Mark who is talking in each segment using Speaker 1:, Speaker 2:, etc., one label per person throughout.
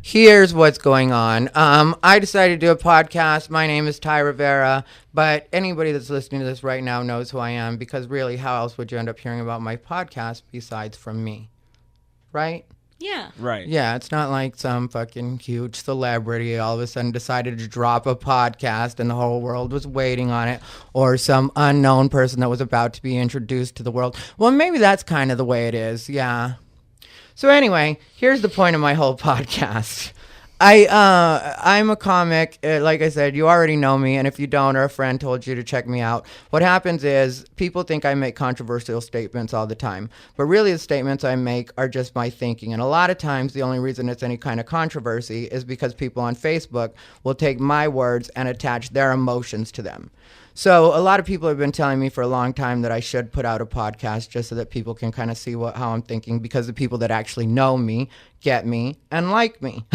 Speaker 1: Here's what's going on. I decided to do a podcast. My name is Rivera, but anybody that's listening to this right now knows who I am, because really, how else would you end up hearing about my podcast besides from me? Right?
Speaker 2: Yeah.
Speaker 3: Right.
Speaker 1: Yeah, it's not like some fucking huge celebrity all of a sudden decided to drop a podcast and the whole world was waiting on it, or some unknown person that was about to be introduced to the world. Well, maybe that's kind of the way it is. Yeah. So anyway, here's the point of my whole podcast. I'm a comic. Like I said, you already know me, and if you don't, or a friend told you to check me out, what happens is people think I make controversial statements all the time, but really the statements I make are just my thinking, and a lot of times the only reason it's any kind of controversy is because people on Facebook will take my words and attach their emotions to them. So a lot of people have been telling me for a long time that I should put out a podcast just so that people can kind of see how I'm thinking, because the people that actually know me, get me, and like me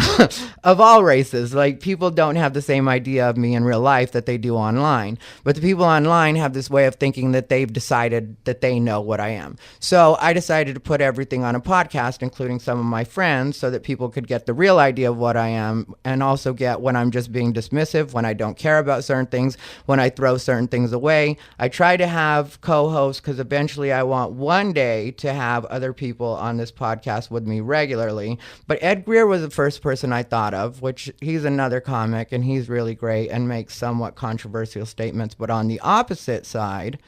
Speaker 1: of all races. Like, people don't have the same idea of me in real life that they do online, but the people online have this way of thinking that they've decided that they know what I am. So I decided to put everything on a podcast, including some of my friends, so that people could get the real idea of what I am, and also get when I'm just being dismissive, when I don't care about certain things, when I throw certain things away. I try to have co-hosts because eventually I want one day to have other people on this podcast with me regularly. But Ed Greer was the first person I thought of, which he's another comic, and he's really great and makes somewhat controversial statements, but on the opposite side.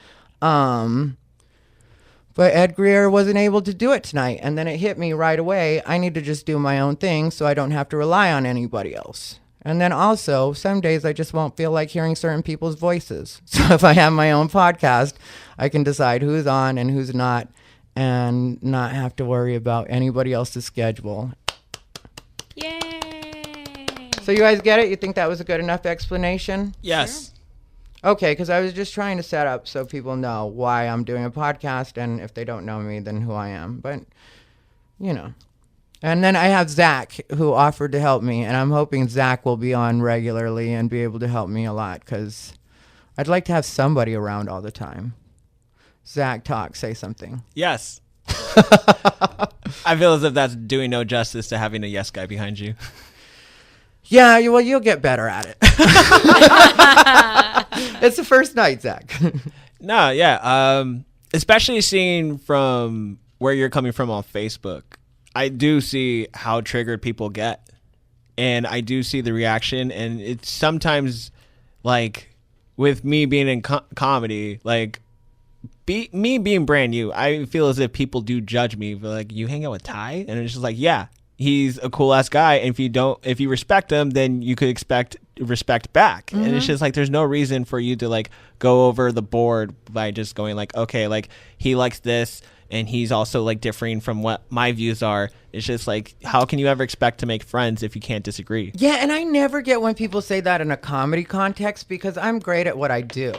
Speaker 1: But Ed Greer wasn't able to do it tonight, and then it hit me right away. I need to just do my own thing so I don't have to rely on anybody else. And then also, some days I just won't feel like hearing certain people's voices. So if I have my own podcast, I can decide who's on and who's not, and not have to worry about anybody else's schedule.
Speaker 2: Yay!
Speaker 1: So you guys get it? You think that was a good enough explanation?
Speaker 3: Yes.
Speaker 2: Sure.
Speaker 1: Okay, because I was just trying to set up so people know why I'm doing a podcast, and if they don't know me, then who I am. But, you know. And then I have Zach, who offered to help me, and I'm hoping Zach will be on regularly and be able to help me a lot, because I'd like to have somebody around all the time. Zach, talk, say something.
Speaker 3: Yes. I feel as if that's doing no justice to having a yes guy behind you.
Speaker 1: Yeah, well, you'll get better at it. It's the first night, Zach.
Speaker 3: No, yeah. Especially seeing from where you're coming from on Facebook, I do see how triggered people get, and I do see the reaction, and it's sometimes like with me being in comedy, like me being brand new, I feel as if people do judge me. Like, you hang out with Ty, and it's just like, yeah, he's a cool ass guy, and if you respect him, then you could expect respect back. Mm-hmm. And it's just like, there's no reason for you to like go over the board by just going like, okay, like he likes this, and he's also like differing from what my views are. It's just like, how can you ever expect to make friends if you can't disagree?
Speaker 1: Yeah, and I never get when people say that in a comedy context, because I'm great at what I do.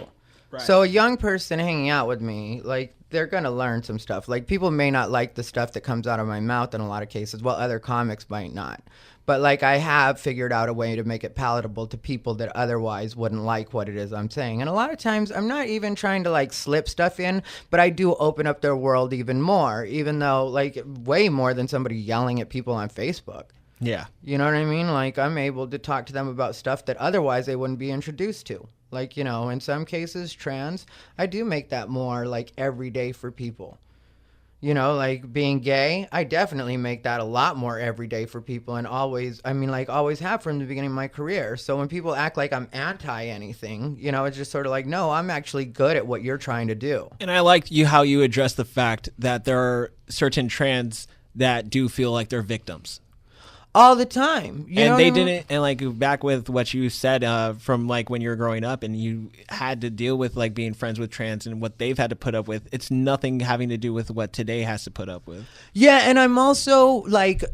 Speaker 1: Right. So a young person hanging out with me, like, they're going to learn some stuff. Like, people may not like the stuff that comes out of my mouth in a lot of cases. Well, other comics might not. But, like, I have figured out a way to make it palatable to people that otherwise wouldn't like what it is I'm saying. And a lot of times I'm not even trying to, like, slip stuff in, but I do open up their world even more, even though, like, way more than somebody yelling at people on Facebook.
Speaker 3: Yeah.
Speaker 1: You know what I mean? Like, I'm able to talk to them about stuff that otherwise they wouldn't be introduced to. Like, you know, in some cases, trans, I do make that more, like, everyday for people. You know, like, being gay, I definitely make that a lot more everyday for people, and always have from the beginning of my career. So when people act like I'm anti anything, you know, it's just sort of like, no, I'm actually good at what you're trying to do.
Speaker 3: And I liked how you address the fact that there are certain trans that do feel like they're victims.
Speaker 1: All the time.
Speaker 3: And they didn't, and like back with what you said from like when you were growing up and you had to deal with like being friends with trans and what they've had to put up with, it's nothing having to do with what today has to put up with.
Speaker 1: Yeah, and I'm also like,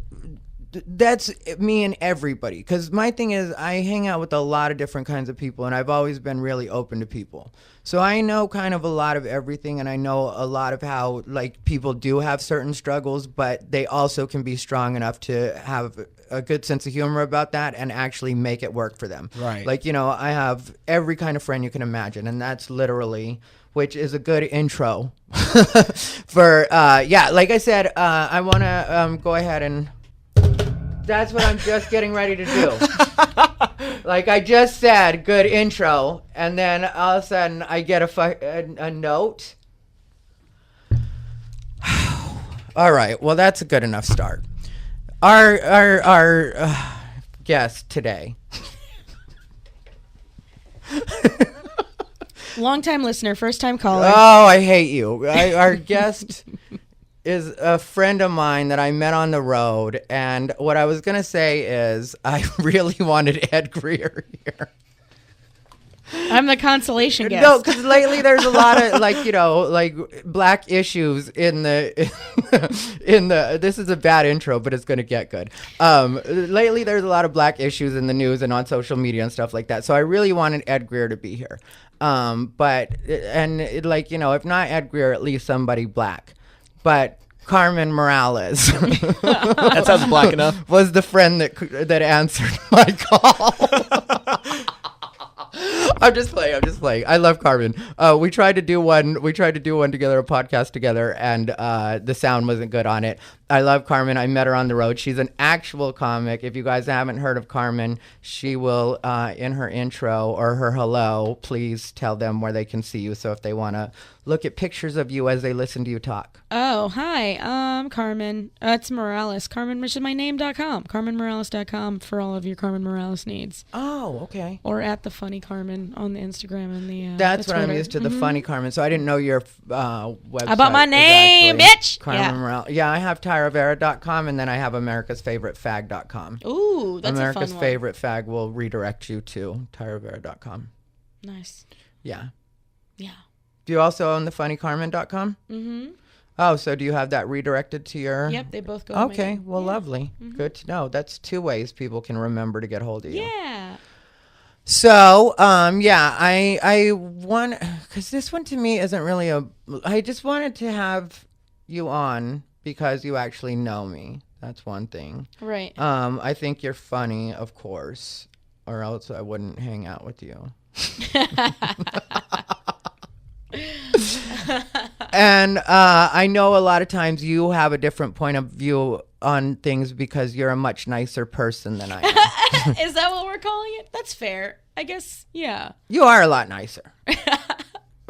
Speaker 1: that's me and everybody, because my thing is I hang out with a lot of different kinds of people, and I've always been really open to people. So I know kind of a lot of everything, and I know a lot of how like people do have certain struggles, but they also can be strong enough to have a good sense of humor about that and actually make it work for them.
Speaker 3: Right.
Speaker 1: Like, you know, I have every kind of friend you can imagine, and that's literally, which is a good intro for, like I said, I want to go ahead and That's what I'm just getting ready to do. Like I just said, good intro, and then all of a sudden I get a note. All right, well that's a good enough start. Our guest today.
Speaker 2: Long-time listener, first-time caller.
Speaker 1: Oh, I hate you. Our guest is a friend of mine that I met on the road, and what I was gonna say is I really wanted Ed Greer here.
Speaker 2: I'm the consolation guest.
Speaker 1: No, because lately there's a lot of like black issues in the This is a bad intro, but it's gonna get good. Lately there's a lot of black issues in the news and on social media and stuff like that. So I really wanted Ed Greer to be here. If not Ed Greer, at least somebody black. But Carmen Morales.
Speaker 3: That sounds black enough.
Speaker 1: Was the friend that answered my call. I'm just playing. I love Carmen. We tried to do one together, a podcast together, and the sound wasn't good on it. I love Carmen. I met her on the road. She's an actual comic. If you guys haven't heard of Carmen, she will, in her intro or her hello, please tell them where they can see you. So if they want to look at pictures of you as they listen to you talk.
Speaker 2: Oh, hi. I'm Carmen. It's Morales. Carmen, which is my name.com. CarmenMorales.com for all of your Carmen Morales needs.
Speaker 1: Oh, okay.
Speaker 2: Or at the Funny Carmen on the Instagram and the
Speaker 1: That's
Speaker 2: the
Speaker 1: what I'm
Speaker 2: Twitter.
Speaker 1: used to, the Funny Carmen. So I didn't know your website.
Speaker 2: I bought my name, bitch.
Speaker 1: Carmen Morales. Yeah, I have Rivera.com, and then I have AmericasFavoriteFag.com.
Speaker 2: Ooh, that's
Speaker 1: America's
Speaker 2: a fun
Speaker 1: Favorite Fag will redirect you to Rivera.com.
Speaker 2: one. Nice.
Speaker 1: Yeah.
Speaker 2: Yeah.
Speaker 1: Do you also own the funnycarmen.com?
Speaker 2: Mm-hmm.
Speaker 1: Oh, so do you have that redirected to your...
Speaker 2: Yep, they both go to my
Speaker 1: Okay,
Speaker 2: name.
Speaker 1: well,
Speaker 2: Yeah.
Speaker 1: lovely.
Speaker 2: Mm-hmm.
Speaker 1: Good to know. That's two ways people can remember to get hold of you.
Speaker 2: Yeah.
Speaker 1: So, I want... Because this one to me isn't really a... I just wanted to have you on because you actually know me. That's one thing.
Speaker 2: Right.
Speaker 1: I think you're funny, of course, or else I wouldn't hang out with you. And I know a lot of times you have a different point of view on things because you're a much nicer person than I am.
Speaker 2: Is that what we're calling it? That's fair. I guess, yeah.
Speaker 1: You are a lot nicer.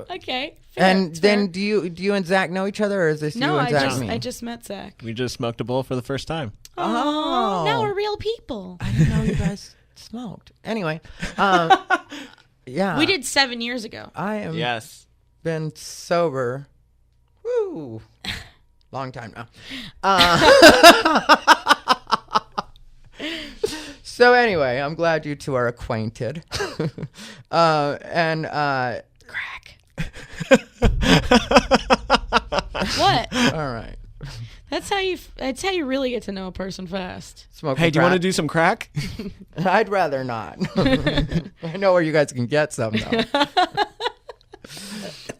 Speaker 2: Okay. Fair.
Speaker 1: And
Speaker 2: It's
Speaker 1: then
Speaker 2: fair.
Speaker 1: do you and Zach know each other, or is this
Speaker 2: No,
Speaker 1: you and Zach
Speaker 2: I
Speaker 1: me?
Speaker 2: just met Zach.
Speaker 3: We just smoked a bowl for the first time.
Speaker 1: Oh.
Speaker 2: Now we're real people.
Speaker 1: I didn't know you guys smoked. Anyway, yeah.
Speaker 2: We did 7 years ago.
Speaker 1: I am
Speaker 3: Yes.
Speaker 1: been sober. Woo. Long time now. So anyway, I'm glad you two are acquainted.
Speaker 2: Crack. What?
Speaker 1: All right.
Speaker 2: That's how you really get to know a person fast.
Speaker 1: Smoking
Speaker 3: Hey, do you want to
Speaker 1: crack?
Speaker 3: do some crack?
Speaker 1: I'd rather not. I know where you guys can get some though.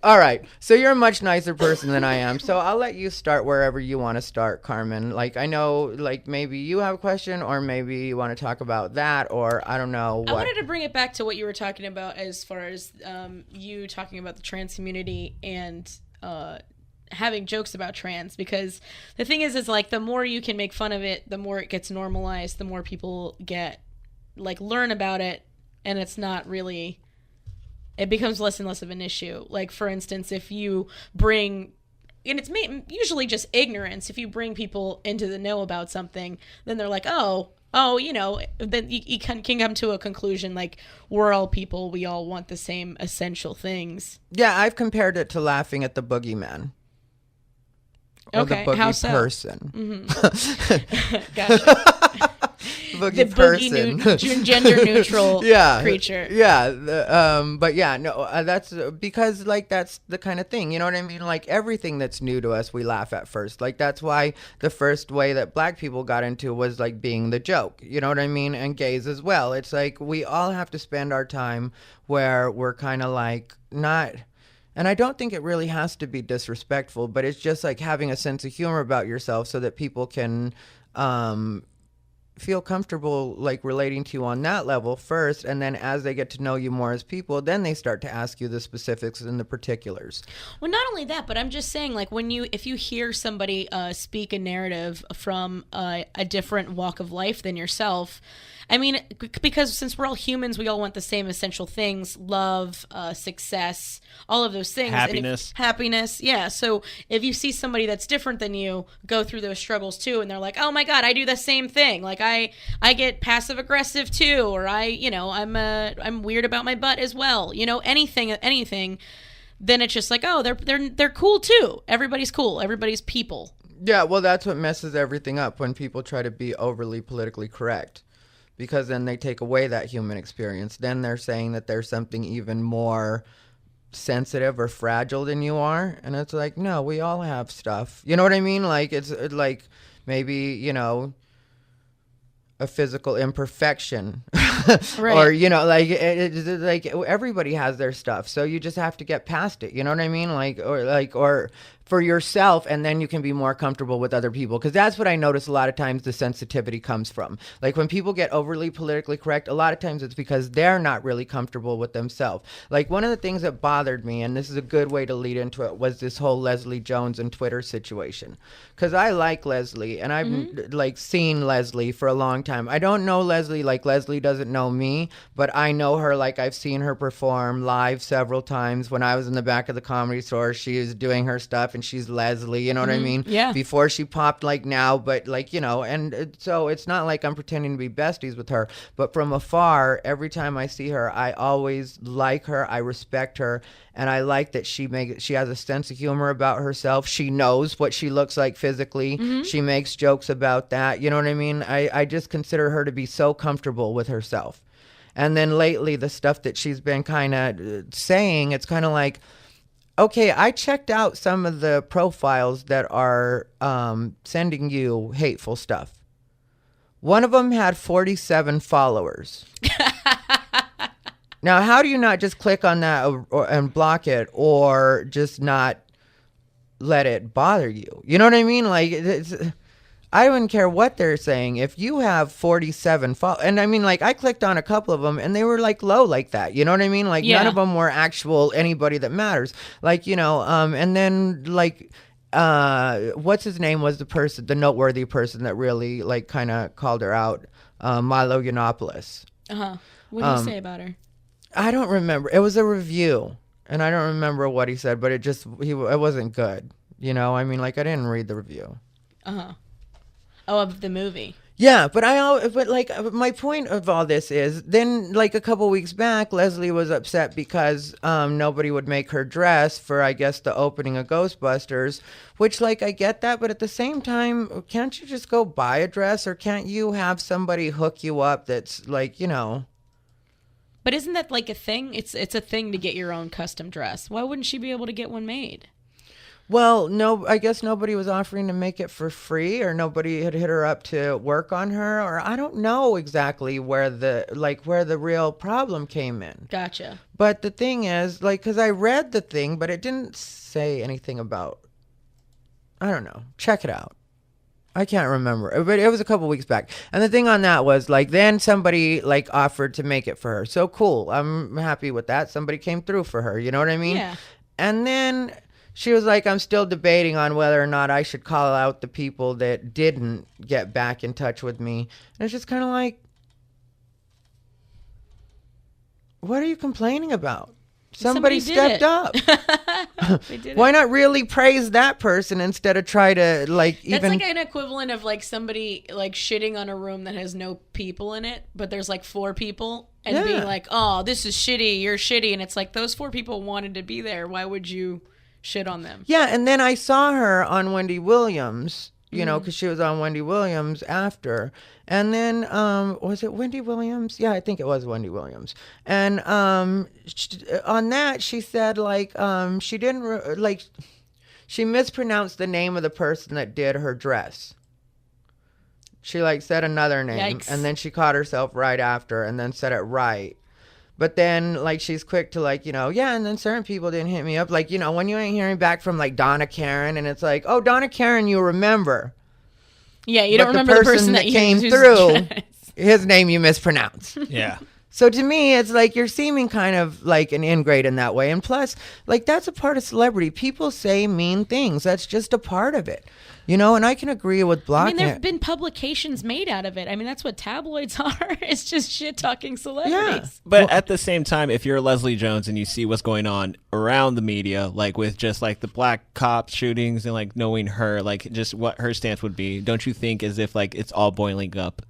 Speaker 1: All right. So you're a much nicer person than I am. So I'll let you start wherever you want to start, Carmen. Like I know, like maybe you have a question, or maybe you want to talk about that, or I don't know what.
Speaker 2: I wanted to bring it back to what you were talking about as far as you talking about the trans community and having jokes about trans, because the thing is like the more you can make fun of it, the more it gets normalized, the more people get learn about it, and it's not really, it becomes less and less of an issue. Like for instance, if you bring, and it's usually just ignorance, if you bring people into the know about something, then they're like, oh, then you can come to a conclusion like we're all people, we all want the same essential things.
Speaker 1: Yeah, I've compared it to laughing at the boogeyman. Or
Speaker 2: Okay,
Speaker 1: the boogie
Speaker 2: how so?
Speaker 1: person.
Speaker 2: Gotcha.
Speaker 1: Boogie
Speaker 2: The
Speaker 1: person.
Speaker 2: boogie gender neutral creature.
Speaker 1: Yeah. But yeah, no, that's because that's the kind of thing, you know what I mean? Like everything that's new to us, we laugh at first. Like that's why the first way that black people got into was like being the joke, you know what I mean? And gays as well. It's like we all have to spend our time where we're kind of like not. And I don't think it really has to be disrespectful, but it's just like having a sense of humor about yourself so that people can feel comfortable like relating to you on that level first, and then as they get to know you more as people, then they start to ask you the specifics and the particulars.
Speaker 2: Well, not only that, but I'm just saying, like, if you hear somebody speak a narrative from a different walk of life than yourself, I mean, because since we're all humans, we all want the same essential things: love, success, all of those things.
Speaker 3: Happiness.
Speaker 2: Happiness, yeah. So if you see somebody that's different than you go through those struggles too, and they're like, "Oh my God, I do the same thing. Like I get passive aggressive too, or I'm weird about my butt as well. Anything." Then it's just like, oh, they're cool too. Everybody's cool. Everybody's people.
Speaker 1: Yeah, well, that's what messes everything up when people try to be overly politically correct. Because then they take away that human experience. Then they're saying that there's something even more sensitive or fragile than you are. And it's like, no, we all have stuff. You know what I mean? Like, it's like maybe, a physical imperfection. Right. Or, like everybody has their stuff. So you just have to get past it. You know what I mean? Or for yourself, and then you can be more comfortable with other people. Because that's what I notice a lot of times the sensitivity comes from. Like when people get overly politically correct, a lot of times it's because they're not really comfortable with themselves. Like one of the things that bothered me, and this is a good way to lead into it, was this whole Leslie Jones and Twitter situation. Because I like Leslie, and I've like seen Leslie for a long time. I don't know Leslie like Leslie doesn't know me, but I know her like I've seen her perform live several times. When I was in the back of the Comedy Store, she was doing her stuff, and she's Leslie, you know what I mean?
Speaker 2: Yeah.
Speaker 1: Before she popped like now, but like, and so it's not like I'm pretending to be besties with her, but from afar, every time I see her, I always like her, I respect her, and I like that she has a sense of humor about herself. She knows what she looks like physically. She makes jokes about that, you know what I mean? I just consider her to be so comfortable with herself. And then lately, the stuff that she's been kind of saying, it's kind of like, okay, I checked out some of the profiles that are sending you hateful stuff. One of them had 47 followers. Now, how do you not just click on that and block it, or just not let it bother you? You know what I mean? Like, I wouldn't care what they're saying. If you have 47 followers, and I mean, like, I clicked on a couple of them, and they were, like, low like that. You know what I mean? Like, none of them were actual anybody that matters. Like, and then, like, what's his name was the noteworthy person that really, like, kind of called her out, Milo Yiannopoulos.
Speaker 2: Uh-huh. What did you say about her?
Speaker 1: I don't remember. It was a review, and I don't remember what he said, but it wasn't good. I mean, like, I didn't read the review.
Speaker 2: Uh-huh. Oh, of the movie. Yeah,
Speaker 1: but my point of all this is, then like a couple weeks back, Leslie was upset because nobody would make her dress for, I guess, the opening of Ghostbusters, which, like, I get that, but at the same time, can't you just go buy a dress, or can't you have somebody hook you up that's like,
Speaker 2: But isn't that like a thing? It's a thing to get your own custom dress. Why wouldn't she be able to get one made?
Speaker 1: Well, no, I guess nobody was offering to make it for free, or nobody had hit her up to work on her, or I don't know exactly where the real problem came in.
Speaker 2: Gotcha.
Speaker 1: But the thing is, like, because I read the thing, but it didn't say anything about, I don't know. Check it out. I can't remember, but it was a couple weeks back. And the thing on that was, like, then somebody, like, offered to make it for her. So cool. I'm happy with that. Somebody came through for her. You know what I mean?
Speaker 2: Yeah.
Speaker 1: And then she was like, I'm still debating on whether or not I should call out the people that didn't get back in touch with me. And it's just kind of like, what are you complaining about? Somebody stepped up. Why not really praise that person instead of try to, like, even...
Speaker 2: That's like an equivalent of, like, somebody, like, shitting on a room that has no people in it, but there's, like, 4 people, and being like, oh, this is shitty, you're shitty, and it's like, those 4 people wanted to be there. Why would you shit on them?
Speaker 1: Yeah, and then I saw her on Wendy Williams, because she was on Wendy Williams after. And then, was it Wendy Williams? Yeah, I think it was Wendy Williams. And on that, she said, like, she didn't, she mispronounced the name of the person that did her dress. She, like, said another name. Yikes. And then she caught herself right after and then said it right. But then, like, she's quick to, like, and then certain people didn't hit me up. Like, when you ain't hearing back from, like, Donna Karen, and it's like, oh, Donna Karen, you remember.
Speaker 2: Yeah, you
Speaker 1: but
Speaker 2: don't remember the person that
Speaker 1: came
Speaker 2: used
Speaker 1: through,
Speaker 2: dreads.
Speaker 1: his name you mispronounce.
Speaker 3: Yeah.
Speaker 1: So to me, it's like you're seeming kind of like an ingrate in that way. And plus, like that's a part of celebrity. People say mean things. That's just a part of it. You know, and I can agree with
Speaker 2: I
Speaker 1: blocking
Speaker 2: mean, there have been publications made out of it. I mean, that's what tabloids are. It's just shit-talking celebrities.
Speaker 3: But at the same time, if you're Leslie Jones and you see what's going on around the media, like with just like the black cop shootings and like knowing her, like just what her stance would be, don't you think as if like it's all boiling up?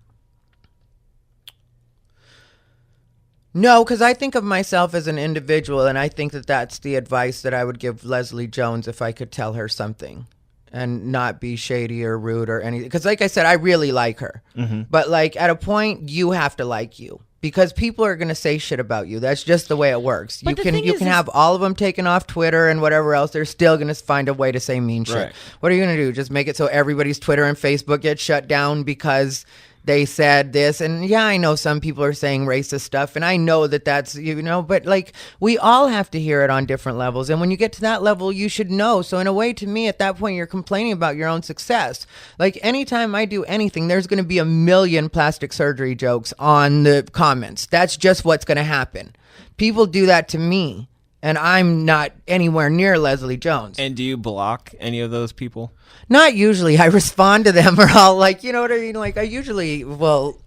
Speaker 1: No, because I think of myself as an individual, and I think that that's the advice that I would give Leslie Jones if I could tell her something and not be shady or rude or anything. Because like I said, I really like her.
Speaker 3: Mm-hmm.
Speaker 1: But like at a point, you have to like you. Because people are going to say shit about you. That's just the way it works.
Speaker 2: But
Speaker 1: You can have all of them taken off Twitter and whatever else. They're still going to find a way to say mean shit.
Speaker 3: Right.
Speaker 1: What are you going to do? Just make it so everybody's Twitter and Facebook get shut down because they said this? And yeah, I know some people are saying racist stuff, and I know that that's, you know, but like we all have to hear it on different levels. And when you get to that level, you should know. So in a way, to me, at that point, you're complaining about your own success. Like anytime I do anything, there's going to be a million plastic surgery jokes on the comments. That's just what's going to happen. People do that to me, and I'm not anywhere near Leslie Jones.
Speaker 3: And do you block any of those people?
Speaker 1: Not usually. I respond to them, or I'll like, you know what I mean? Like I usually, well,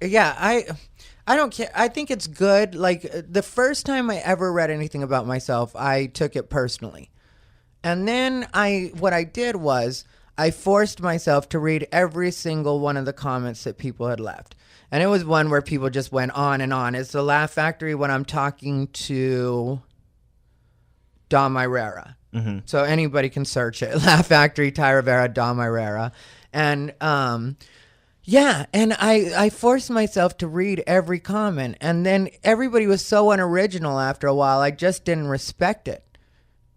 Speaker 1: yeah, I don't care. I think it's good. Like the first time I ever read anything about myself, I took it personally. And then what I did was I forced myself to read every single one of the comments that people had left. And it was one where people just went on and on. It's the Laugh Factory when I'm talking to Dom Rivera.
Speaker 3: Mm-hmm.
Speaker 1: So anybody can search it. Laugh Factory, Ty Rivera, Dom Rivera. And yeah, and I forced myself to read every comment. And then everybody was so unoriginal after a while, I just didn't respect it.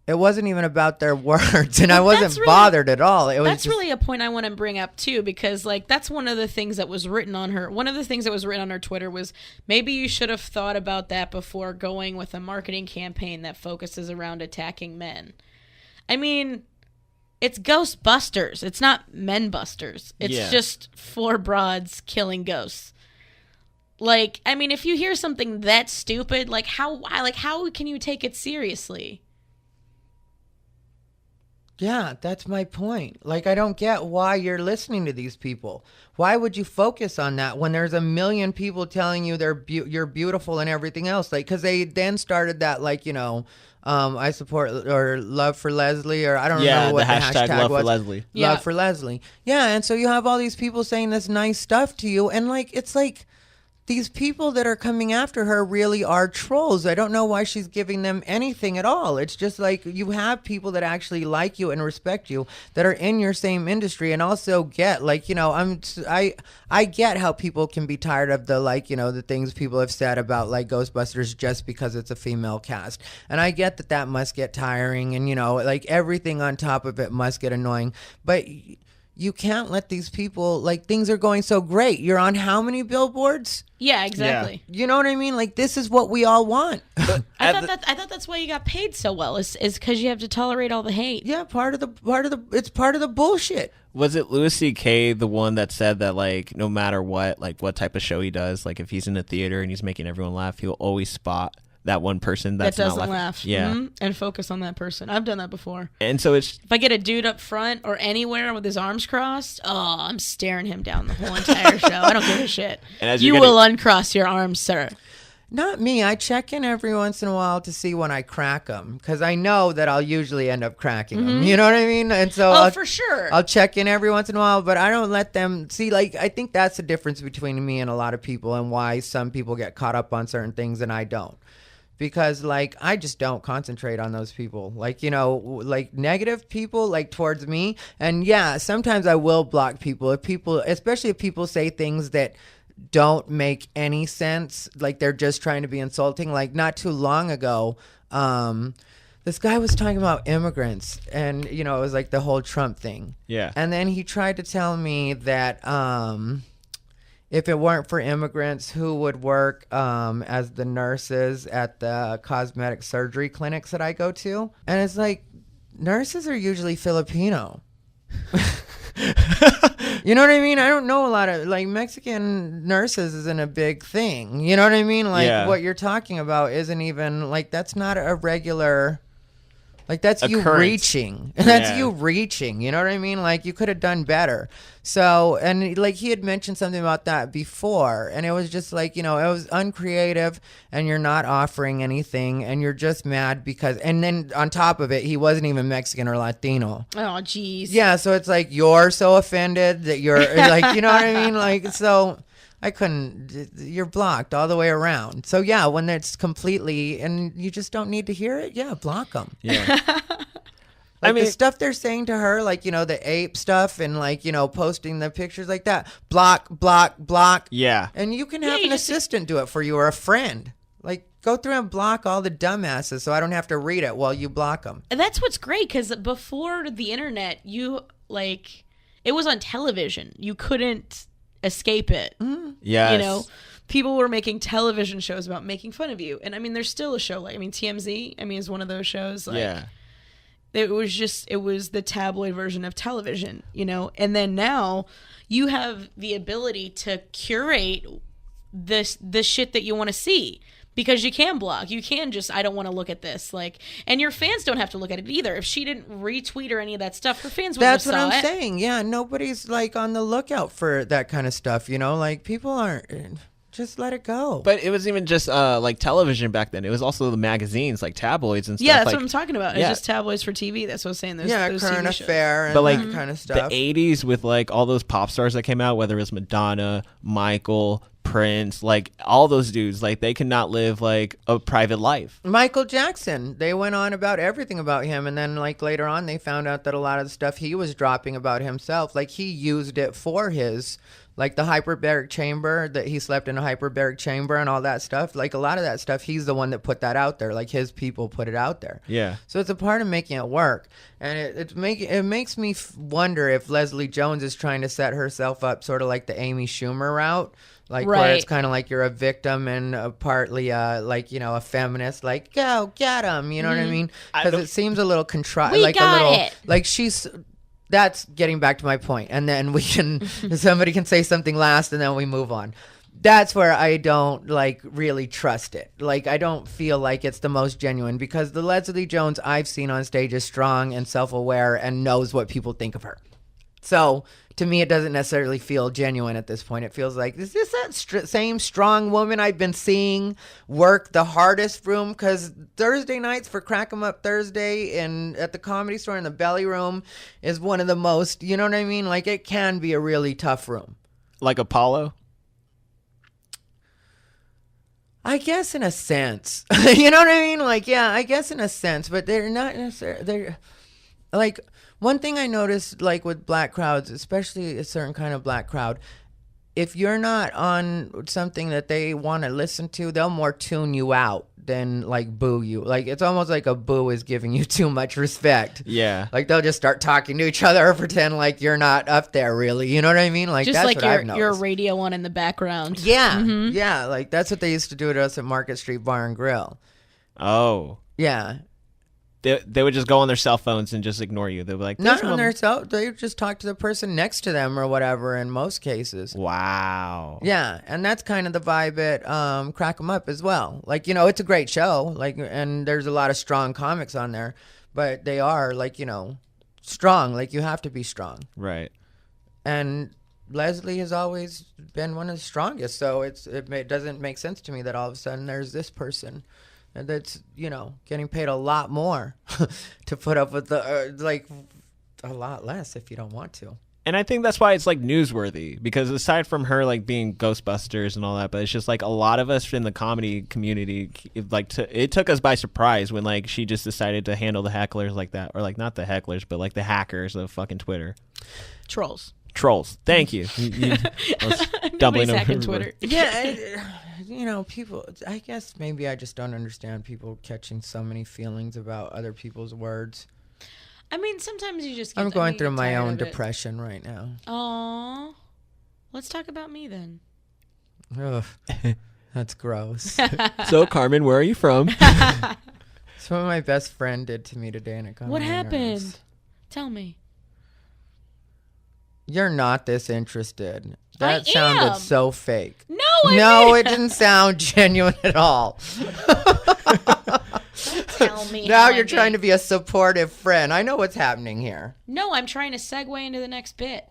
Speaker 1: It wasn't even about their words, and I wasn't bothered at all.
Speaker 2: That's really a point I want to bring up too, because like that's one of the things that was written on her. One of the things that was written on her Twitter was maybe you should have thought about that before going with a marketing campaign that focuses around attacking men. I mean, it's Ghostbusters. It's not Men Busters. It's just four broads killing ghosts. Like, I mean, if you hear something that stupid, like how can you take it seriously?
Speaker 1: Yeah, that's my point. Like, I don't get why you're listening to these people. Why would you focus on that when there's a million people telling you you're beautiful and everything else? Like, because they then started that, like, you know, I support or love for Leslie, or I don't remember what the hashtag
Speaker 3: love
Speaker 1: was.
Speaker 3: for Leslie.
Speaker 1: Love for Leslie. Yeah, and so you have all these people saying this nice stuff to you, and like it's like these people that are coming after her really are trolls. I don't know why she's giving them anything at all. It's just like you have people that actually like you and respect you that are in your same industry and also get like, you know, I get how people can be tired of the, like, you know, the things people have said about like Ghostbusters just because it's a female cast. And I get that must get tiring, and, you know, like everything on top of it must get annoying. But you can't let these people, like, things are going so great. You're on how many billboards?
Speaker 2: Yeah, exactly.
Speaker 1: Yeah. You know what I mean? Like, this is what we all want.
Speaker 2: I thought that's why you got paid so well. Is because you have to tolerate all the hate.
Speaker 1: Yeah, it's part of the bullshit.
Speaker 3: Was it Louis C.K. the one that said that, like, no matter what, like, what type of show he does, like, if he's in a theater and he's making everyone laugh, he'll always spot that one person that
Speaker 2: doesn't
Speaker 3: not
Speaker 2: laugh.
Speaker 3: Yeah.
Speaker 2: Mm-hmm. And focus on that person. I've done that before.
Speaker 3: And so it's...
Speaker 2: If I get a dude up front or anywhere with his arms crossed, I'm staring him down the whole entire show. I don't give a shit.
Speaker 3: And
Speaker 2: you will uncross your arms, sir.
Speaker 1: Not me. I check in every once in a while to see when I crack them, because I know that I'll usually end up cracking them. You know what I mean? And so
Speaker 2: for sure.
Speaker 1: I'll check in every once in a while, but I don't let them see. Like, I think that's the difference between me and a lot of people, and why some people get caught up on certain things and I don't. Because, like, I just don't concentrate on those people. Like, you know, like negative people, like, towards me. And yeah, sometimes I will block people. Especially if people say things that don't make any sense. Like, they're just trying to be insulting. Like, not too long ago, this guy was talking about immigrants. And, you know, it was like the whole Trump thing.
Speaker 3: Yeah.
Speaker 1: And then he tried to tell me that... if it weren't for immigrants, who would work as the nurses at the cosmetic surgery clinics that I go to? And it's like, nurses are usually Filipino. You know what I mean? I don't know a lot of, like, Mexican nurses isn't a big thing. You know what I mean? Like, what you're talking about isn't even, like, that's not a regular, like, that's you reaching. That's you reaching. You know what I mean? Like, you could have done better. So, and, like, he had mentioned something about that before, and it was just like, you know, it was uncreative, and you're not offering anything, and you're just mad because, and then on top of it, he wasn't even Mexican or Latino.
Speaker 2: Oh, jeez.
Speaker 1: Yeah, so it's like, you're so offended that you're, like, you know what I mean? Like, so... I couldn't, you're blocked all the way around. So yeah, when it's completely, and you just don't need to hear it, yeah, block them.
Speaker 3: Yeah.
Speaker 1: Like, I mean, the stuff they're saying to her, like, you know, the ape stuff and, like, you know, posting the pictures like that, block.
Speaker 3: Yeah.
Speaker 1: And you can have an assistant do it for you or a friend. Like, go through and block all the dumbasses so I don't have to read it while you block them.
Speaker 2: And that's what's great, because before the internet, you, like, it was on television. You couldn't escape it.
Speaker 3: Yes.
Speaker 2: You know, people were making television shows about making fun of you. And I mean, there's still a show, like, I mean, TMZ, I mean, is one of those shows. Like, it was the tabloid version of television, you know? And then now you have the ability to curate the shit that you want to see. Because you can block. You can just, I don't want to look at this. Like, and your fans don't have to look at it either. If she didn't retweet or any of that stuff, her fans would have saw it.
Speaker 1: That's what I'm saying. Yeah, nobody's, like, on the lookout for that kind of stuff, you know? Like, people aren't, just let it go.
Speaker 3: But it wasn't even just, like, television back then. It was also the magazines, like tabloids and stuff.
Speaker 2: Yeah, that's
Speaker 3: like,
Speaker 2: what I'm talking about. It's just tabloids for TV. That's what I was saying. Those
Speaker 1: Current
Speaker 2: TV
Speaker 1: Affair and
Speaker 3: but, like,
Speaker 1: that kind of stuff.
Speaker 3: The 80s with, like, all those pop stars that came out, whether it was Madonna, Michael, Prince, like, all those dudes, like, they could not live, like, a private life.
Speaker 1: Michael Jackson, they went on about everything about him, and then, like, later on they found out that a lot of the stuff he was dropping about himself, like, he used it for his, like, the hyperbaric chamber, that he slept in a hyperbaric chamber and all that stuff. Like, a lot of that stuff, he's the one that put that out there. Like, his people put it out there.
Speaker 3: Yeah.
Speaker 1: So it's a part of making it work. And it makes me wonder if Leslie Jones is trying to set herself up sort of like the Amy Schumer route. Like, where it's kind of like you're a victim and partly, like, you know, a feminist, like, go get him, you know what I mean? Because it seems a little contrived, like a little, like, she's, that's getting back to my point. And then we can, somebody can say something last and then we move on. That's where I don't, like, really trust it. Like, I don't feel like it's the most genuine, because the Leslie Jones I've seen on stage is strong and self-aware and knows what people think of her. So to me, it doesn't necessarily feel genuine at this point. It feels like, is this that same strong woman I've been seeing work the hardest room? Because Thursday nights for Crack 'em Up Thursday and at the Comedy Store in the Belly Room is one of the most, you know what I mean? Like, it can be a really tough room.
Speaker 3: Like Apollo?
Speaker 1: I guess in a sense. You know what I mean? Like, yeah, I guess in a sense. But they're not necessarily, they're like... One thing I noticed, like, with black crowds, especially a certain kind of black crowd, if you're not on something that they want to listen to, they'll more tune you out than, like, boo you. Like, it's almost like a boo is giving you too much respect.
Speaker 3: Yeah.
Speaker 1: Like, they'll just start talking to each other or pretend like you're not up there, really. You know what I mean? Like,
Speaker 2: just
Speaker 1: that's
Speaker 2: like
Speaker 1: what I've noticed.
Speaker 2: your radio on in the background.
Speaker 1: Yeah. Yeah. Like, that's what they used to do to us at Market Street Bar and Grill.
Speaker 3: Oh.
Speaker 1: Yeah.
Speaker 3: They would just go on their cell phones and just ignore you. They'd be like,
Speaker 1: not on their cell. They would just talk to the person next to them or whatever in most cases.
Speaker 3: Wow.
Speaker 1: Yeah, and that's kind of the vibe at Crack 'em Up as well. Like, you know, it's a great show. Like, and there's a lot of strong comics on there, but they are, like, you know, strong. Like, you have to be strong.
Speaker 3: Right.
Speaker 1: And Leslie has always been one of the strongest, so it doesn't make sense to me that all of a sudden there's this person that's, you know, getting paid a lot more to put up with the like a lot less if you don't want to.
Speaker 3: And I think that's why it's, like, newsworthy, because aside from her, like, being Ghostbusters and all that, but it's just, like, a lot of us in the comedy community, it took us by surprise when, like, she just decided to handle the hecklers like that, or, like, not the hecklers, but, like, the hackers of fucking Twitter.
Speaker 2: Trolls.
Speaker 3: Thank you.
Speaker 2: Nobody's hacking Twitter.
Speaker 1: Yeah, you know, people, I guess maybe I just don't understand people catching so many feelings about other people's words.
Speaker 2: I mean, sometimes you just
Speaker 1: I'm going through my own depression right now.
Speaker 2: Aw. Let's talk about me then.
Speaker 1: Ugh, that's gross.
Speaker 3: So, Carmen, where are you from?
Speaker 1: It's what my best friend did to me today, and it got
Speaker 2: What
Speaker 1: on my
Speaker 2: happened?
Speaker 1: nerves.
Speaker 2: Tell me.
Speaker 1: You're not this interested.
Speaker 2: I
Speaker 1: That sounded
Speaker 2: am.
Speaker 1: so fake.
Speaker 2: No,
Speaker 1: it didn't sound genuine at all.
Speaker 2: tell me.
Speaker 1: Now you're trying to be a supportive friend. I know what's happening here.
Speaker 2: No, I'm trying to segue into the next bit.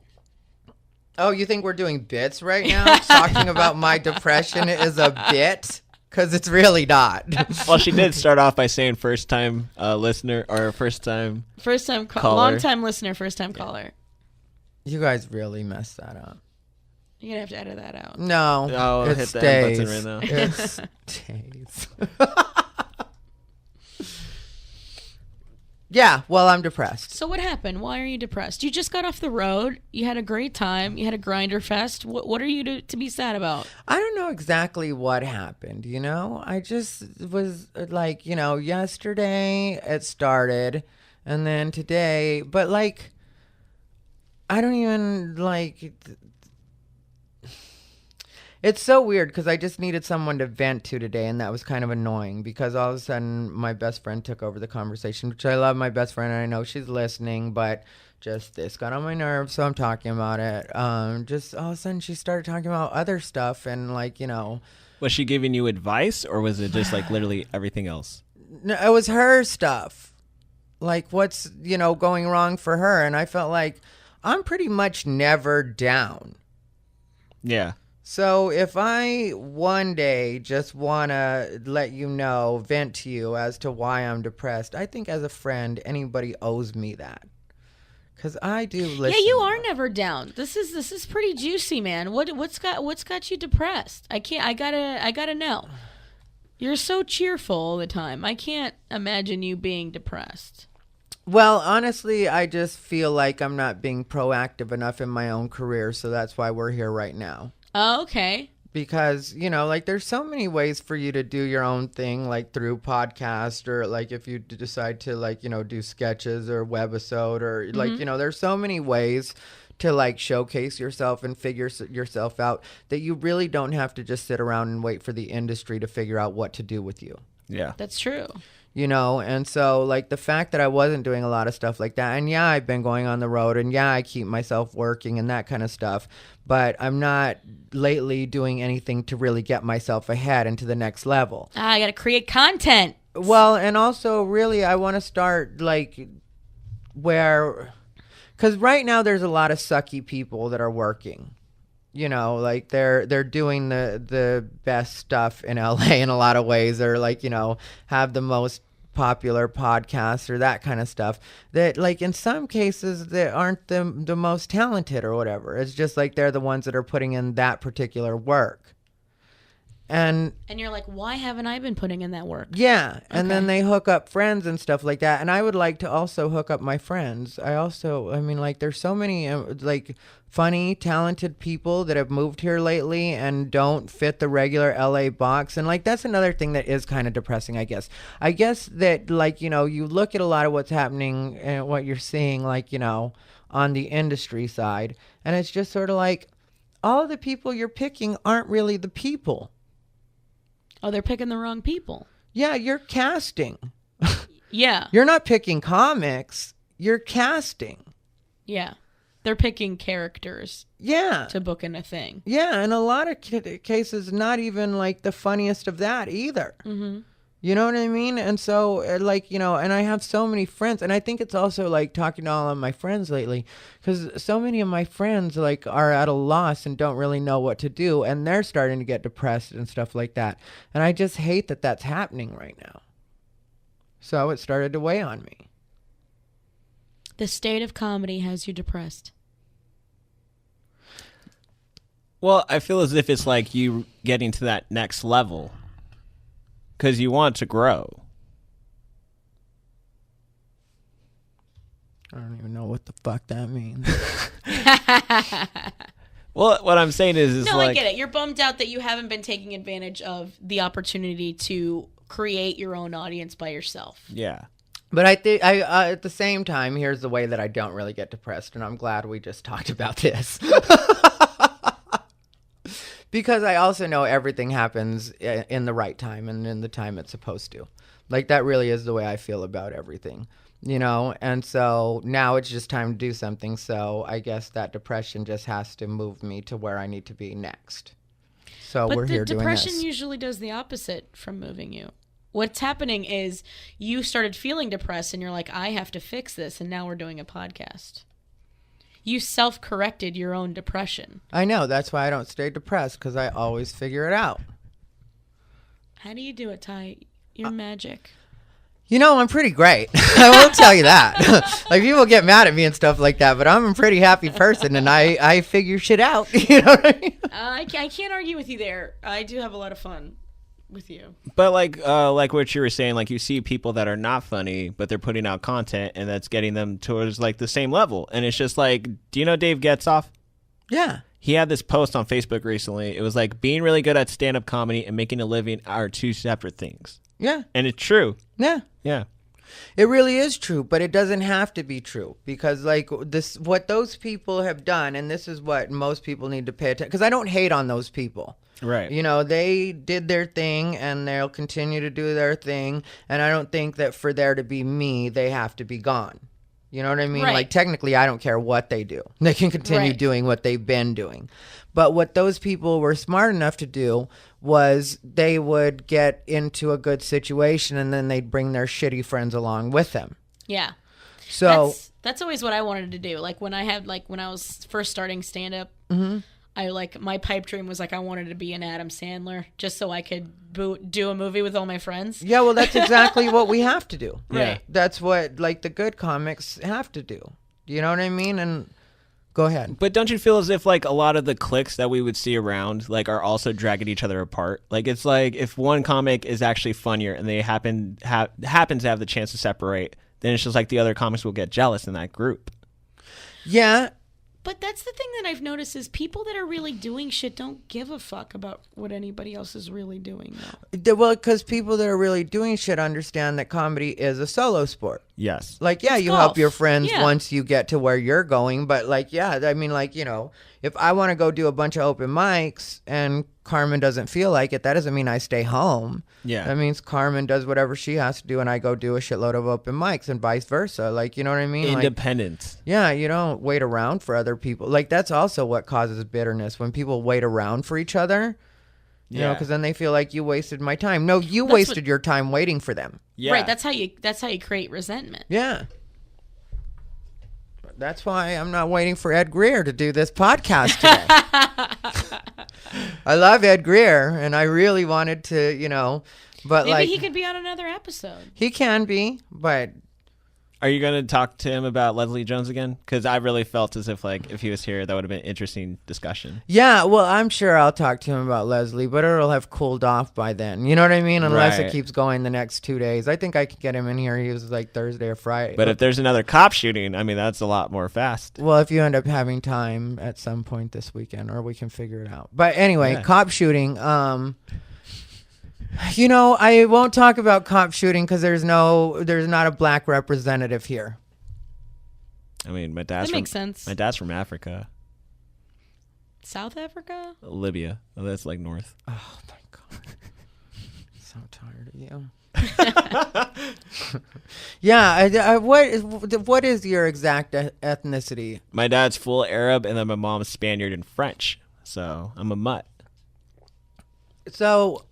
Speaker 1: Oh, you think we're doing bits right now? Talking about my depression is a bit? Because it's really not.
Speaker 3: Well, she did start off by saying first time listener or first time caller.
Speaker 2: Long time listener, first time caller.
Speaker 1: You guys really messed that up.
Speaker 2: You're gonna have to edit that out.
Speaker 1: No,
Speaker 3: Oh,
Speaker 1: it
Speaker 3: hit the
Speaker 1: stays.
Speaker 3: end button right now.
Speaker 1: It stays. Yeah, well, I'm depressed.
Speaker 2: So what happened? Why are you depressed? You just got off the road. You had a great time. You had a grinder fest. What are you to be sad about?
Speaker 1: I don't know exactly what happened, you know? I just was like, you know, yesterday it started and then today, but like, I don't even like, it's so weird because I just needed someone to vent to today, and that was kind of annoying because all of a sudden my best friend took over the conversation, which I love my best friend and I know she's listening, but just this got on my nerves, so I'm talking about it. Just all of a sudden she started talking about other stuff and like, you know.
Speaker 3: Was she giving you advice, or was it just like literally everything else?
Speaker 1: No, it was her stuff. Like what's, you know, going wrong for her, and I felt like I'm pretty much never down.
Speaker 3: Yeah.
Speaker 1: So if I one day just want to let you know, vent to you as to why I'm depressed, I think as a friend, anybody owes me that. Because I do listen.
Speaker 2: Yeah, you are never down. This is pretty juicy, man. What's got you depressed? I gotta know. You're so cheerful all the time. I can't imagine you being depressed.
Speaker 1: Well, honestly, I just feel like I'm not being proactive enough in my own career, so that's why we're here right now.
Speaker 2: Oh, okay.
Speaker 1: Because, you know, like there's so many ways for you to do your own thing, like through podcast, or like if you decide to like, you know, do sketches or webisode, or like, you know, there's so many ways to like showcase yourself and figure yourself out that you really don't have to just sit around and wait for the industry to figure out what to do with you.
Speaker 3: Yeah.
Speaker 2: That's true.
Speaker 1: You know, and so like the fact that I wasn't doing a lot of stuff like that, and yeah, I've been going on the road, and yeah, I keep myself working and that kind of stuff, but I'm not lately doing anything to really get myself ahead into the next level.
Speaker 2: I gotta create content.
Speaker 1: Well, and also really I want to start like where, because right now there's a lot of sucky people that are working. You know, like they're doing the best stuff in LA in a lot of ways, or like, you know, have the most popular podcasts or that kind of stuff that like in some cases they aren't the most talented or whatever. It's just like they're the ones that are putting in that particular work. And
Speaker 2: you're like, why haven't I been putting in that work?
Speaker 1: yeah. And then they hook up friends and stuff like that. And I would like to also hook up my friends. I mean, like there's so many like funny, talented people that have moved here lately and don't fit the regular LA box. And like, that's another thing that is kind of depressing, I guess. I guess that like, you know, you look at a lot of what's happening and what you're seeing, like, you know, on the industry side. And it's just sort of like all of the people you're picking aren't really the people.
Speaker 2: Oh, they're picking the wrong people.
Speaker 1: Yeah, you're casting.
Speaker 2: Yeah.
Speaker 1: You're not picking comics. You're casting.
Speaker 2: Yeah. They're picking characters
Speaker 1: Yeah.
Speaker 2: to book in a thing.
Speaker 1: Yeah, and a lot of cases, not even like the funniest of that either.
Speaker 2: Mm-hmm.
Speaker 1: You know what I mean? And so, like, you know, and I have so many friends, and I think it's also like talking to all of my friends lately, because so many of my friends like are at a loss and don't really know what to do, and they're starting to get depressed and stuff like that. And I just hate that that's happening right now. So it started to weigh on me.
Speaker 2: The state of comedy has you depressed.
Speaker 3: Well, I feel as if it's like you getting to that next level because you want to grow.
Speaker 1: I don't even know what the fuck that means.
Speaker 3: Well, what I'm saying is
Speaker 2: No,
Speaker 3: like,
Speaker 2: I get it. You're bummed out that you haven't been taking advantage of the opportunity to create your own audience by yourself.
Speaker 3: yeah.
Speaker 1: But I think I at the same time, here's the way that I don't really get depressed, and I'm glad we just talked about this. Because I also know everything happens in the right time and in the time it's supposed to. Like, that really is the way I feel about everything. you know, and so now it's just time to do something. So I guess that depression just has to move me to where I need to be next. So
Speaker 2: But
Speaker 1: we're here
Speaker 2: the
Speaker 1: doing this.
Speaker 2: depression usually does the opposite from moving you. What's happening is you started feeling depressed and you're like, I have to fix this. And now we're doing a podcast. You self-corrected your own depression.
Speaker 1: I know. That's why I don't stay depressed, because I always figure it out.
Speaker 2: How do you do it, Ty? You're magic.
Speaker 1: You know, I'm pretty great. I will tell you that. Like, people get mad at me and stuff like that, but I'm a pretty happy person, and I figure shit out. You know what I mean?
Speaker 2: I can't argue with you there. I do have a lot of fun with you.
Speaker 3: But like what you were saying, like you see people that are not funny, but they're putting out content, and that's getting them towards like the same level. And it's just like, do you know Dave Getzoff?
Speaker 1: Yeah.
Speaker 3: He had this post on Facebook recently. It was like, being really good at stand-up comedy and making a living are two separate things.
Speaker 1: Yeah.
Speaker 3: And it's true.
Speaker 1: Yeah.
Speaker 3: Yeah.
Speaker 1: It really is true, but it doesn't have to be true, because like this, what those people have done, and this is what most people need to pay attention, because I don't hate on those people.
Speaker 3: Right.
Speaker 1: You know, they did their thing and they'll continue to do their thing. And I don't think that for there to be me, they have to be gone. You know what I mean?
Speaker 2: Right.
Speaker 1: Like, technically, I don't care what they do. They can continue
Speaker 2: Right.
Speaker 1: doing what they've been doing. But what those people were smart enough to do was they would get into a good situation and then they'd bring their shitty friends along with them.
Speaker 2: Yeah.
Speaker 1: So
Speaker 2: That's always what I wanted to do. Like when I was first starting stand up, I like, my pipe dream was like, I wanted to be an Adam Sandler just so I could do a movie with all my friends.
Speaker 1: yeah, well, that's exactly what we have to do.
Speaker 3: Right.
Speaker 1: That's what like the good comics have to do. You know what I mean? And go ahead.
Speaker 3: But don't you feel as if like a lot of the cliques that we would see around like are also dragging each other apart? Like, it's like if one comic is actually funnier and they happen to have the chance to separate, then it's just like the other comics will get jealous in that group.
Speaker 1: Yeah.
Speaker 2: But that's the thing that I've noticed is people that are really doing shit don't give a fuck about what anybody else is really doing though.
Speaker 1: Well, because people that are really doing shit understand that comedy is a solo sport.
Speaker 3: Yes.
Speaker 1: Like, yeah,
Speaker 2: It's
Speaker 1: you
Speaker 2: golf.
Speaker 1: help your friends
Speaker 2: Yeah.
Speaker 1: once you get to where you're going. But, like, yeah, I mean, like, you know, if I want to go do a bunch of open mics and Carmen doesn't feel like it, that doesn't mean I stay home.
Speaker 3: Yeah.
Speaker 1: That means Carmen does whatever she has to do and I go do a shitload of open mics and vice versa. Like, you know what I mean? Like,
Speaker 3: Independence.
Speaker 1: yeah, you don't wait around for other people. Like, that's also what causes bitterness, when people wait around for each other. You know,
Speaker 3: Yeah.
Speaker 1: because then they feel like you wasted my time. No, you
Speaker 2: That's
Speaker 1: wasted your time waiting for them.
Speaker 3: Yeah.
Speaker 2: Right, that's how you create resentment.
Speaker 1: Yeah. That's why I'm not waiting for Ed Greer to do this podcast today. I love Ed Greer, and I really wanted to, you know, but
Speaker 2: Maybe
Speaker 1: like
Speaker 2: he could be on another episode.
Speaker 1: he can be, but
Speaker 3: Are you going to talk to him about Leslie Jones again? Because I really felt as if, like, if he was here, that would have been an interesting discussion.
Speaker 1: yeah, well, I'm sure I'll talk to him about Leslie, but it'll have cooled off by then. You know what I mean? Unless
Speaker 3: Right.
Speaker 1: it keeps going the next 2 days. I think I could get him in here. He was like Thursday or Friday.
Speaker 3: But if there's another cop shooting, I mean, that's a lot more fast.
Speaker 1: Well, if you end up having time at some point this weekend, or we can figure it out. But anyway,
Speaker 3: Yeah.
Speaker 1: cop shooting. You know, I won't talk about cop shooting because there's not a black representative here.
Speaker 3: I mean, my dad's
Speaker 2: That makes sense.
Speaker 3: My dad's from Africa,
Speaker 2: South Africa?
Speaker 3: Libya. Oh, that's like north.
Speaker 1: Oh my god, so tired of you. Yeah, what is your exact ethnicity?
Speaker 3: My dad's full Arab, and then my mom's Spaniard and French. So I'm a mutt.
Speaker 1: So,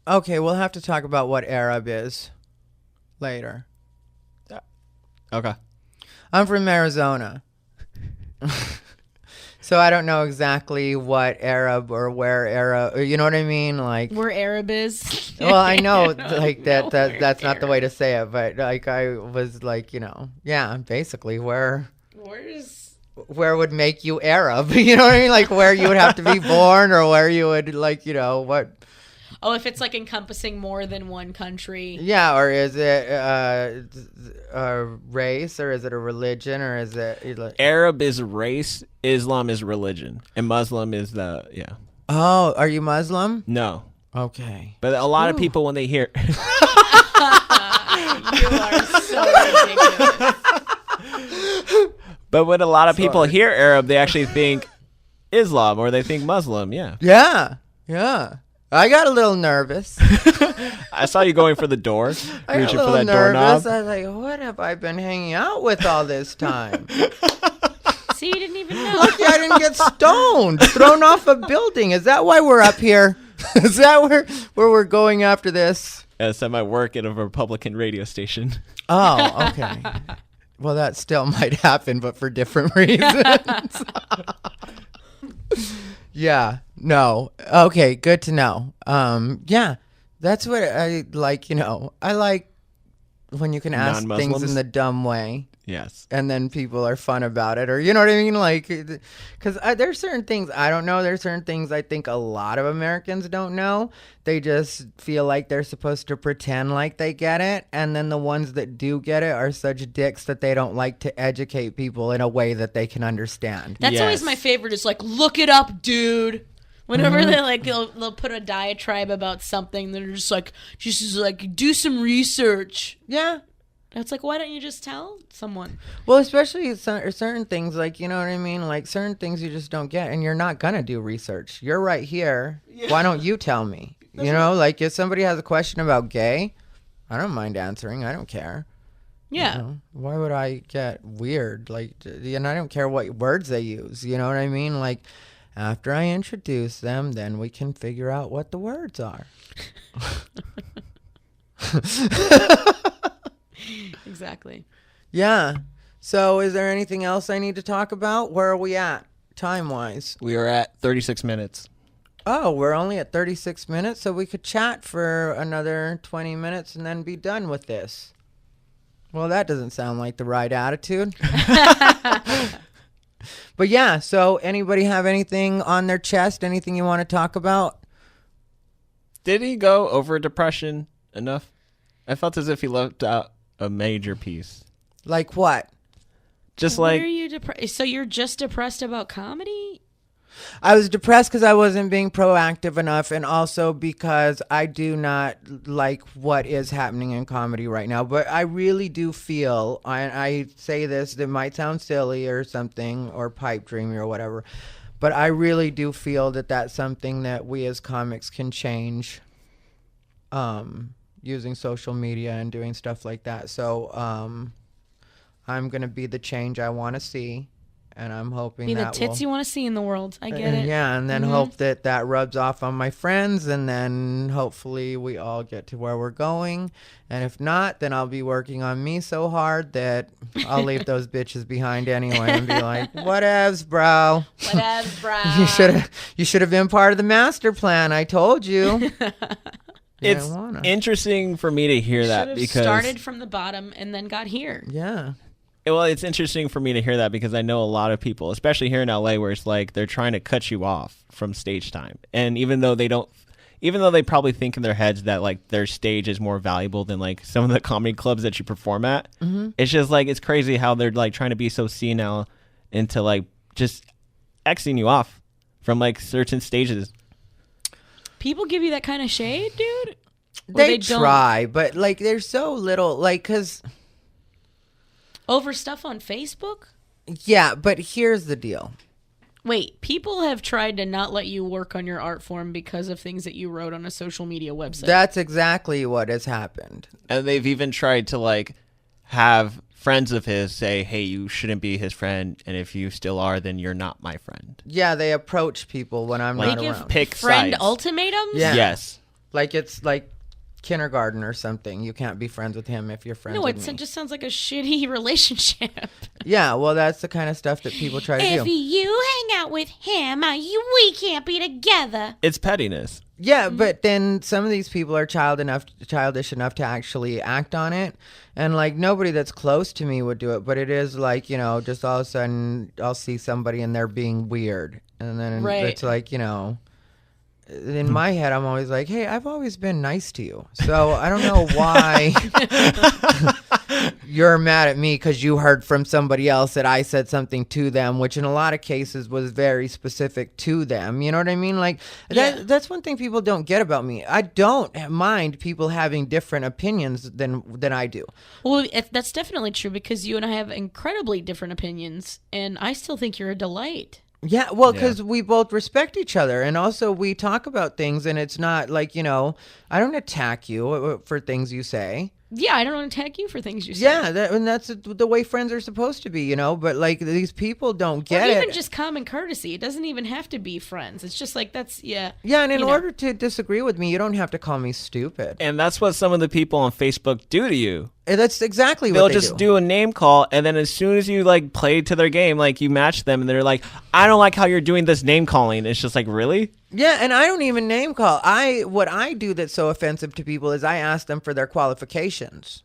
Speaker 1: okay, we'll have to talk about what Arab is later.
Speaker 3: Okay.
Speaker 1: I'm from Arizona. So I don't know exactly what Arab or where Arab, you know what I mean? Like,
Speaker 2: Where Arab is?
Speaker 1: well, I know like
Speaker 2: know
Speaker 1: that's not the way to say it, but like I was like, you know, yeah, basically where would make you Arab? You know what I mean? Like where you would have to be born, or where you would like, you know, what?
Speaker 2: Oh, if it's like encompassing more than one country.
Speaker 1: Yeah, or is it a race, or is it a religion, or is it?
Speaker 3: Arab is race, Islam is religion, and Muslim is yeah.
Speaker 1: Oh, are you Muslim?
Speaker 3: No.
Speaker 1: Okay.
Speaker 3: But a lot of people, when they hear...
Speaker 2: You are so ridiculous.
Speaker 3: But when a lot of people hear Arab, they actually think Islam, or they think Muslim, yeah.
Speaker 1: Yeah. Yeah. I got a little nervous.
Speaker 3: I saw you going for the door,
Speaker 1: I got
Speaker 3: reaching
Speaker 1: a
Speaker 3: for
Speaker 1: little
Speaker 3: that
Speaker 1: nervous.
Speaker 3: doorknob.
Speaker 1: I was like, what have I been hanging out with all this time?
Speaker 2: See, you didn't even know.
Speaker 1: Lucky I didn't get stoned, thrown off a building. Is that why we're up here? Is that where we're going after this?
Speaker 3: Yes, I might work at a Republican radio station.
Speaker 1: Oh, okay. Well, that still might happen, but for different reasons. Yeah. No. Okay. Good to know. Yeah. That's what I like. I like when you can ask things
Speaker 3: Non-Muslims?
Speaker 1: in the dumb way.
Speaker 3: Yes.
Speaker 1: And then people are fun about it, or you know what I mean? Like, because there's certain things I don't know. There's certain things I think a lot of Americans don't know. They just feel like they're supposed to pretend like they get it. And then the ones that do get it are such dicks that they don't like to educate people in a way that they can understand.
Speaker 2: That's always
Speaker 3: Yes.
Speaker 2: my favorite. Is like, look it up, dude. Whenever they like, they'll put a diatribe about something, they're just like, do some research.
Speaker 1: Yeah.
Speaker 2: It's like, why don't you just tell someone?
Speaker 1: Well, especially certain things, like, you know what I mean? Like, certain things you just don't get, and you're not going to do research. You're right here. Yeah. Why don't you tell me? You know, like, if somebody has a question about gay, I don't mind answering. I don't care.
Speaker 2: Yeah.
Speaker 1: You know? Why would I get weird? Like, and I don't care what words they use. You know what I mean? Like, after I introduce them, then we can figure out what the words are.
Speaker 2: Exactly.
Speaker 1: Yeah. So is there anything else I need to talk about? Where are we at time-wise?
Speaker 3: We are at 36 minutes.
Speaker 1: Oh, we're only at 36 minutes, so we could chat for another 20 minutes and then be done with this. Well, that doesn't sound like the right attitude. But yeah, so anybody have anything on their chest, anything you want to talk about?
Speaker 3: Did he go over depression enough? I felt as if he left out a major piece.
Speaker 1: Like what?
Speaker 3: Just
Speaker 2: Why
Speaker 3: like,
Speaker 2: are you depressed? So you're just depressed about comedy?
Speaker 1: I was depressed because I wasn't being proactive enough, and also because I do not like what is happening in comedy right now. But I really do feel, I say this, it might sound silly or something, or pipe dreamy or whatever, but I really do feel that that's something that we as comics can change, using social media and doing stuff like that. So I'm going to be the change I want to see. And I'm hoping
Speaker 2: Be the
Speaker 1: that
Speaker 2: tits you want to see in the world. I get it.
Speaker 1: Yeah, and then hope that rubs off on my friends, and then hopefully we all get to where we're going. And if not, then I'll be working on me so hard that I'll leave those bitches behind anyway and be like, whatevs, bro.
Speaker 2: Whatevs, bro.
Speaker 1: You should have been part of the master plan. I told you.
Speaker 3: it's interesting for me to hear that because
Speaker 2: started from the bottom and then got here.
Speaker 1: Yeah.
Speaker 3: Well, it's interesting for me to hear that because I know a lot of people, especially here in LA, where it's like they're trying to cut you off from stage time. And even though they probably think in their heads that like their stage is more valuable than like some of the comedy clubs that you perform at, it's just like, it's crazy how they're like trying to be so senile into like just Xing you off from like certain stages.
Speaker 2: People give you that kind of shade, dude?
Speaker 1: They try, but like there's so little, like, because...
Speaker 2: Over stuff on Facebook?
Speaker 1: Yeah, but here's the deal.
Speaker 2: Wait, people have tried to not let you work on your art form because of things that you wrote on a social media website.
Speaker 1: That's exactly what has happened.
Speaker 3: And they've even tried to like have friends of his say, hey, you shouldn't be his friend, and if you still are, then you're not my friend.
Speaker 1: Yeah, they approach people when I'm not around.
Speaker 3: Pick
Speaker 2: friend
Speaker 3: sides.
Speaker 2: ultimatums?
Speaker 1: Yeah.
Speaker 3: Yes.
Speaker 1: Like it's like kindergarten or something. You can't be friends with him if you're friends with me.
Speaker 2: No, it just sounds like a shitty relationship.
Speaker 1: Yeah, well, that's the kind of stuff that people try to
Speaker 2: If
Speaker 1: do.
Speaker 2: you hang out with him, we can't be together.
Speaker 3: It's pettiness.
Speaker 1: Yeah, but then some of these people are childish enough to actually act on it. And like nobody that's close to me would do it, but it is like, you know, just all of a sudden I'll see somebody and they're being weird. And then it's like, you know, in my head, I'm always like, hey, I've always been nice to you. So I don't know why you're mad at me because you heard from somebody else that I said something to them, which in a lot of cases was very specific to them. You know what I mean? Like that's one thing people don't get about me. I don't mind people having different opinions than I do.
Speaker 2: Well, that's definitely true because you and I have incredibly different opinions, and I still think you're a delight.
Speaker 1: Yeah, well, because we both respect each other, and also we talk about things, and it's not like, I don't attack you for things you say.
Speaker 2: Yeah, I don't attack you for things you say.
Speaker 1: Yeah, and that's the way friends are supposed to be, but like these people don't get it.
Speaker 2: Even just common courtesy. It doesn't even have to be friends. It's just like
Speaker 1: Yeah, and in order to disagree with me, you don't have to call me stupid.
Speaker 3: And that's what some of the people on Facebook do to you.
Speaker 1: And that's exactly what
Speaker 3: They'll
Speaker 1: they
Speaker 3: just do a name call, and then as soon as you like play to their game, like you match them, and they're like, "I don't like how you're doing this name calling." It's just like, really?
Speaker 1: Yeah, and I don't even name call. What I do that's so offensive to people is I ask them for their qualifications.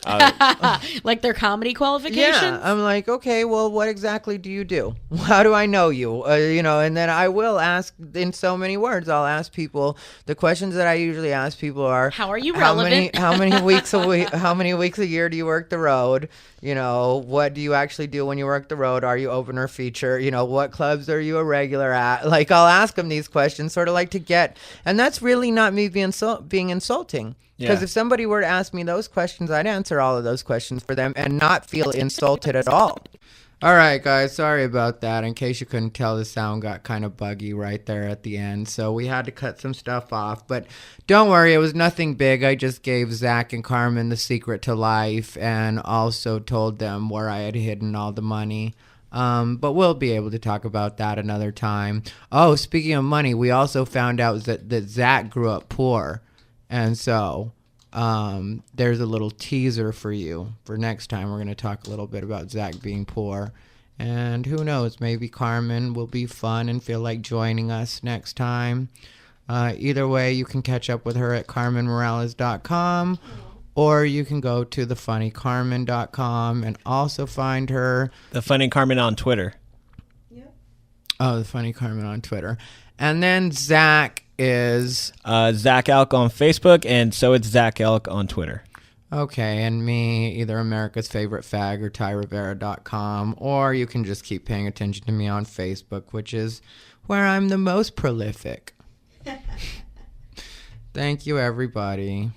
Speaker 2: Like their comedy qualifications?
Speaker 1: Yeah, I'm like, okay, well, what exactly do you do? How do I know you? And then I will ask in so many words. I'll ask people, the questions that I usually ask people are,
Speaker 2: how are you relevant?
Speaker 1: How many weeks a week? How many weeks a year do you work the road? What do you actually do when you work the road? Are you opener feature? What clubs are you a regular at? Like, I'll ask them these questions sort of like to get, and that's really not me being insulting. Because if somebody were to ask me those questions, I'd answer all of those questions for them and not feel insulted at all. All right, guys, sorry about that. In case you couldn't tell, the sound got kind of buggy right there at the end, so we had to cut some stuff off. But don't worry, it was nothing big. I just gave Zach and Carmen the secret to life and also told them where I had hidden all the money. But we'll be able to talk about that another time. Oh, speaking of money, we also found out that Zach grew up poor. And so there's a little teaser for you for next time. We're going to talk a little bit about Zach being poor. And who knows, maybe Carmen will be fun and feel like joining us next time. Either way, you can catch up with her at carmenmorales.com, or you can go to thefunnycarmen.com and also find her.
Speaker 3: The Funny Carmen on Twitter.
Speaker 1: Yep. Oh, the Funny Carmen on Twitter. And then Zach is
Speaker 3: Zach Elk on Facebook, and so it's Zach Elk on Twitter.
Speaker 1: Okay, and me, either America's Favorite Fag or TyRivera.com, or you can just keep paying attention to me on Facebook, which is where I'm the most prolific. Thank you, everybody.